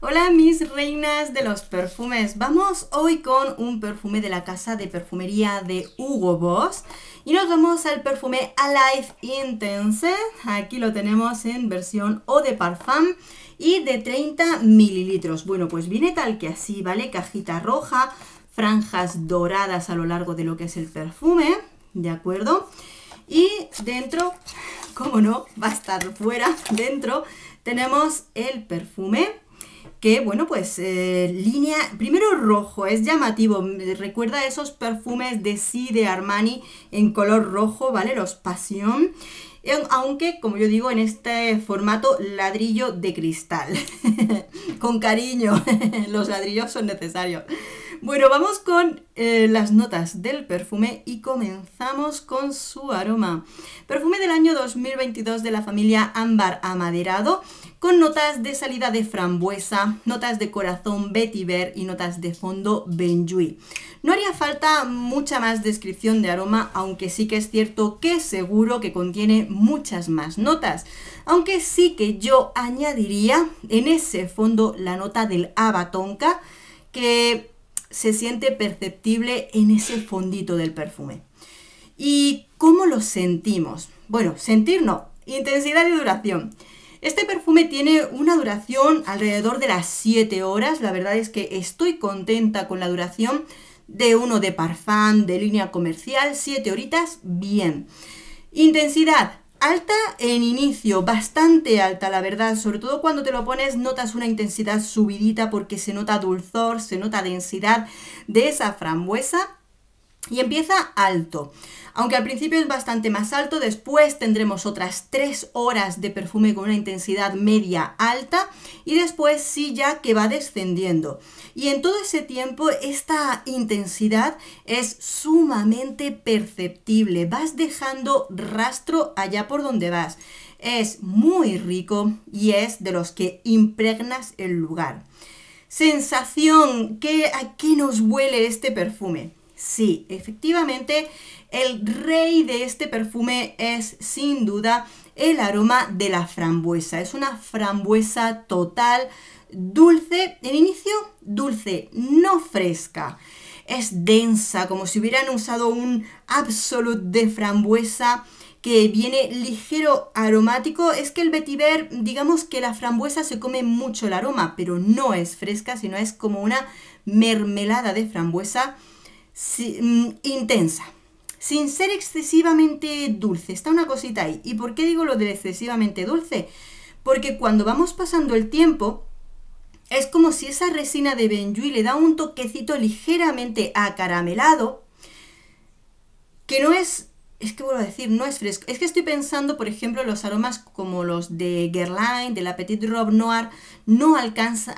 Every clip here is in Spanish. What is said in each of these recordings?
Hola mis reinas de los perfumes, vamos hoy con un perfume de la casa de perfumería de Hugo Boss y nos vamos al perfume Alive Intense. Aquí lo tenemos en versión Eau de Parfum y de 30 mililitros. Bueno, pues viene tal que así, ¿vale? Cajita roja, franjas doradas a lo largo de lo que es el perfume, ¿de acuerdo? Y dentro, como no, va a estar fuera, dentro tenemos el perfume que, bueno, pues línea, primero rojo, es llamativo, me recuerda a esos perfumes de Sí de Armani en color rojo, ¿vale? Los Passion, aunque, como yo digo, en este formato ladrillo de cristal, con cariño, los ladrillos son necesarios. Bueno, vamos con las notas del perfume y comenzamos con su aroma. Perfume del año 2022 de la familia Ámbar Amaderado, con notas de salida de frambuesa, notas de corazón vetiver y notas de fondo benjuí. No haría falta mucha más descripción de aroma, aunque sí que es cierto que seguro que contiene muchas más notas. Aunque sí que yo añadiría en ese fondo la nota del haba tonka, que se siente perceptible en ese fondito del perfume. ¿Y cómo lo sentimos? Bueno, sentir no, intensidad y duración. Este perfume tiene una duración alrededor de las 7 horas. La verdad es que estoy contenta con la duración de uno de Parfum, de línea comercial, 7 horitas, bien. Intensidad alta en inicio, bastante alta, la verdad. Sobre todo cuando te lo pones notas una intensidad subidita porque se nota dulzor, se nota densidad de esa frambuesa. Y empieza alto, aunque al principio es bastante más alto, después tendremos otras 3 horas de perfume con una intensidad media alta y después sí ya que va descendiendo. Y en todo ese tiempo esta intensidad es sumamente perceptible, vas dejando rastro allá por donde vas. Es muy rico y es de los que impregnas el lugar. Sensación, ¿a qué nos huele este perfume? Sí, efectivamente, el rey de este perfume es sin duda el aroma de la frambuesa. Es una frambuesa total, dulce, en inicio dulce, no fresca. Es densa, como si hubieran usado un Absolute de frambuesa que viene ligero aromático. Es que el vetiver, digamos que la frambuesa se come mucho el aroma, pero no es fresca, sino es como una mermelada de frambuesa. Sí, intensa, sin ser excesivamente dulce. Está una cosita ahí. ¿Y por qué digo lo de excesivamente dulce? Porque cuando vamos pasando el tiempo, es como si esa resina de benjuí le da un toquecito ligeramente acaramelado, que no es que vuelvo a decir, no es fresco. Es que estoy pensando, por ejemplo, en los aromas como los de Guerlain, de la Petite Robe Noire, no alcanza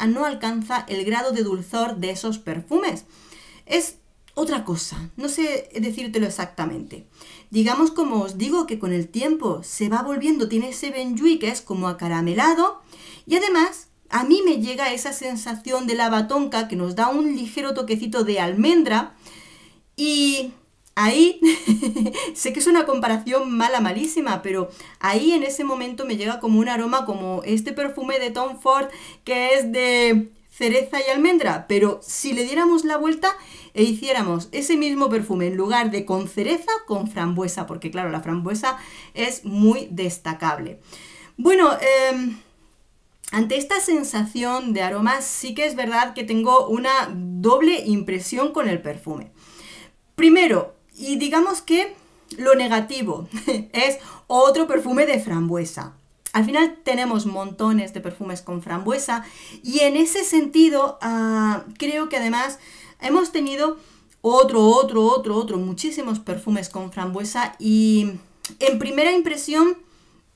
el grado de dulzor de esos perfumes. Es otra cosa, no sé decírtelo exactamente. Digamos, como os digo, que con el tiempo se va volviendo, tiene ese benjuí que es como acaramelado y además a mí me llega esa sensación de haba tonka que nos da un ligero toquecito de almendra y ahí, sé que es una comparación malísima, pero ahí en ese momento me llega como un aroma como este perfume de Tom Ford que es de cereza y almendra, pero si le diéramos la vuelta e hiciéramos ese mismo perfume en lugar de con cereza, con frambuesa, porque claro, la frambuesa es muy destacable. Bueno, ante esta sensación de aromas sí que es verdad que tengo una doble impresión con el perfume. Primero, y digamos que lo negativo es otro perfume de frambuesa. Al final tenemos montones de perfumes con frambuesa y en ese sentido creo que además hemos tenido muchísimos perfumes con frambuesa y en primera impresión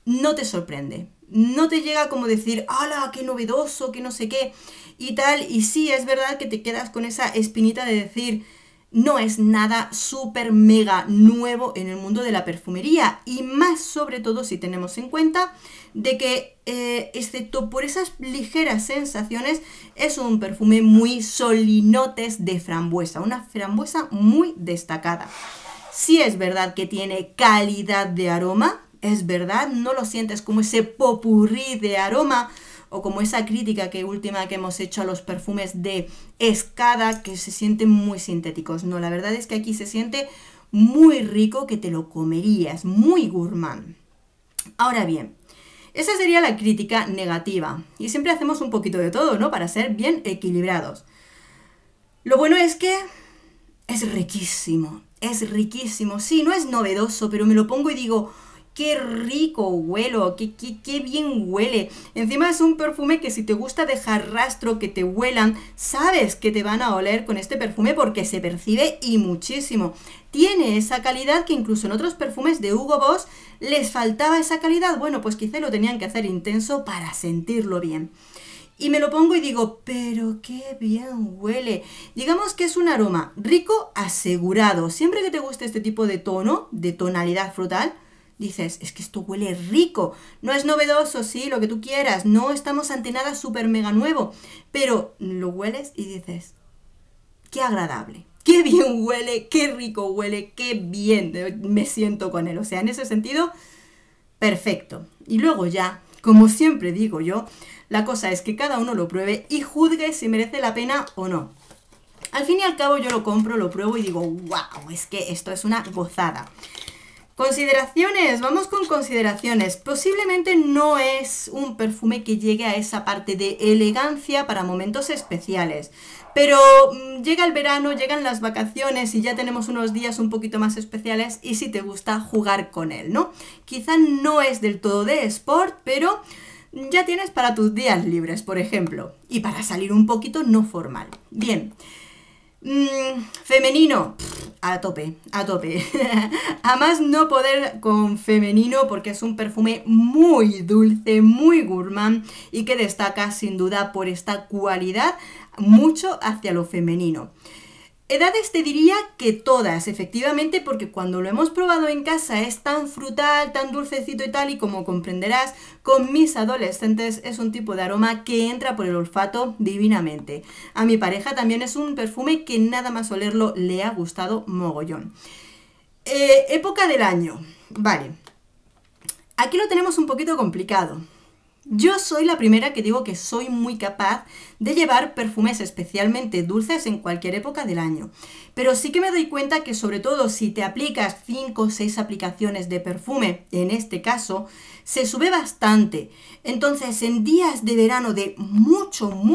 no te sorprende. No te llega como decir, ¡hala, qué novedoso, qué no sé qué! Y tal, y sí, es verdad que te quedas con esa espinita de decir, no es nada súper mega nuevo en el mundo de la perfumería y más sobre todo si tenemos en cuenta de que excepto por esas ligeras sensaciones es un perfume muy solinotes de frambuesa, una frambuesa muy destacada. Sí es verdad que tiene calidad de aroma, es verdad, no lo sientes como ese popurrí de aroma o como esa crítica última que hemos hecho a los perfumes de Escada, que se sienten muy sintéticos. No, la verdad es que aquí se siente muy rico, que te lo comerías, muy gourmand. Ahora bien, esa sería la crítica negativa. Y siempre hacemos un poquito de todo, ¿no? Para ser bien equilibrados. Lo bueno es que es riquísimo. Es riquísimo. Sí, no es novedoso, pero me lo pongo y digo, qué rico huelo, qué bien huele. Encima es un perfume que si te gusta dejar rastro, que te huelan, sabes que te van a oler con este perfume porque se percibe y muchísimo. Tiene esa calidad que incluso en otros perfumes de Hugo Boss les faltaba esa calidad. Bueno, pues quizá lo tenían que hacer intenso para sentirlo bien. Y me lo pongo y digo, pero qué bien huele. Digamos que es un aroma rico asegurado. Siempre que te guste este tipo de tono, de tonalidad frutal, dices, es que esto huele rico. No es novedoso, sí, lo que tú quieras. No estamos ante nada súper mega nuevo. Pero lo hueles y dices, qué agradable. Qué bien huele, qué rico huele, qué bien me siento con él. O sea, en ese sentido, perfecto. Y luego ya, como siempre digo yo, la cosa es que cada uno lo pruebe y juzgue si merece la pena o no. Al fin y al cabo yo lo compro, lo pruebo y digo, wow, es que esto es una gozada. Consideraciones, vamos con consideraciones. Posiblemente no es un perfume que llegue a esa parte de elegancia para momentos especiales. Pero llega el verano, llegan las vacaciones y ya tenemos unos días un poquito más especiales y si te gusta jugar con él, ¿no? Quizá no es del todo de sport, pero ya tienes para tus días libres, por ejemplo. Y para salir un poquito no formal. Bien. Femenino, a tope, a tope. A más no poder con femenino porque es un perfume muy dulce, muy gourmand y que destaca sin duda por esta cualidad mucho hacia lo femenino. Edades te diría que todas, efectivamente, porque cuando lo hemos probado en casa es tan frutal, tan dulcecito y tal, y como comprenderás, con mis adolescentes es un tipo de aroma que entra por el olfato divinamente. A mi pareja también es un perfume que nada más olerlo le ha gustado mogollón. Época del año, vale. Aquí lo tenemos un poquito complicado. Yo soy la primera que digo que soy muy capaz de llevar perfumes especialmente dulces en cualquier época del año. Pero sí que me doy cuenta que sobre todo si te aplicas 5 o 6 aplicaciones de perfume, en este caso, se sube bastante. Entonces en días de verano de mucho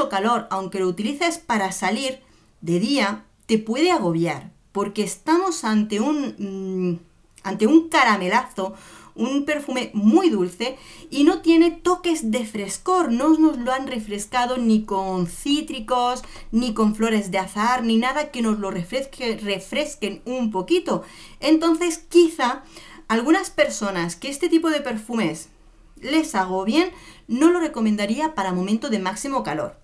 calor, aunque lo utilices para salir de día, te puede agobiar. Porque estamos ante un caramelazo, un perfume muy dulce y no tiene toques de frescor, no nos lo han refrescado ni con cítricos, ni con flores de azahar, ni nada que nos lo refresquen un poquito. Entonces quizá algunas personas que este tipo de perfumes les agobien, no lo recomendaría para momento de máximo calor.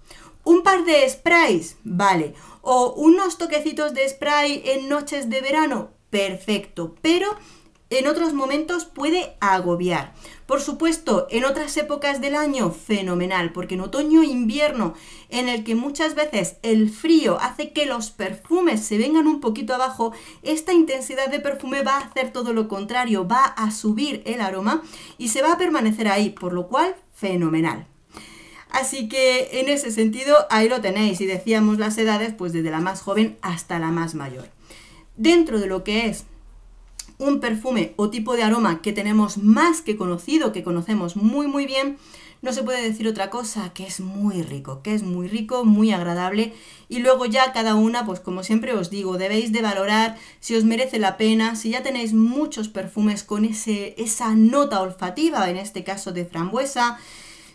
Un par de sprays, vale, o unos toquecitos de spray en noches de verano, perfecto, pero en otros momentos puede agobiar. Por supuesto, en otras épocas del año, fenomenal, porque en otoño e invierno, en el que muchas veces el frío hace que los perfumes se vengan un poquito abajo, esta intensidad de perfume va a hacer todo lo contrario, va a subir el aroma y se va a permanecer ahí, por lo cual, fenomenal. Así que en ese sentido, ahí lo tenéis, y decíamos las edades, pues desde la más joven hasta la más mayor. Dentro de lo que es un perfume o tipo de aroma que tenemos más que conocido, que conocemos muy bien, no se puede decir otra cosa, que es muy rico, muy agradable. Y luego ya cada una, pues como siempre os digo, debéis de valorar si os merece la pena, si ya tenéis muchos perfumes con esa nota olfativa, en este caso de frambuesa,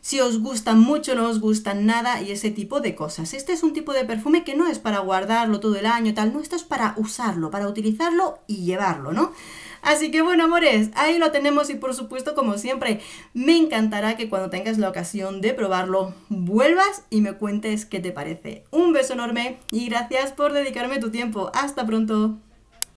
si os gustan mucho, no os gustan nada y ese tipo de cosas. Este es un tipo de perfume que no es para guardarlo todo el año, tal, no, esto es para usarlo, para utilizarlo y llevarlo, ¿no? Así que bueno, amores, ahí lo tenemos y por supuesto, como siempre, me encantará que cuando tengas la ocasión de probarlo, vuelvas y me cuentes qué te parece. Un beso enorme y gracias por dedicarme tu tiempo. Hasta pronto.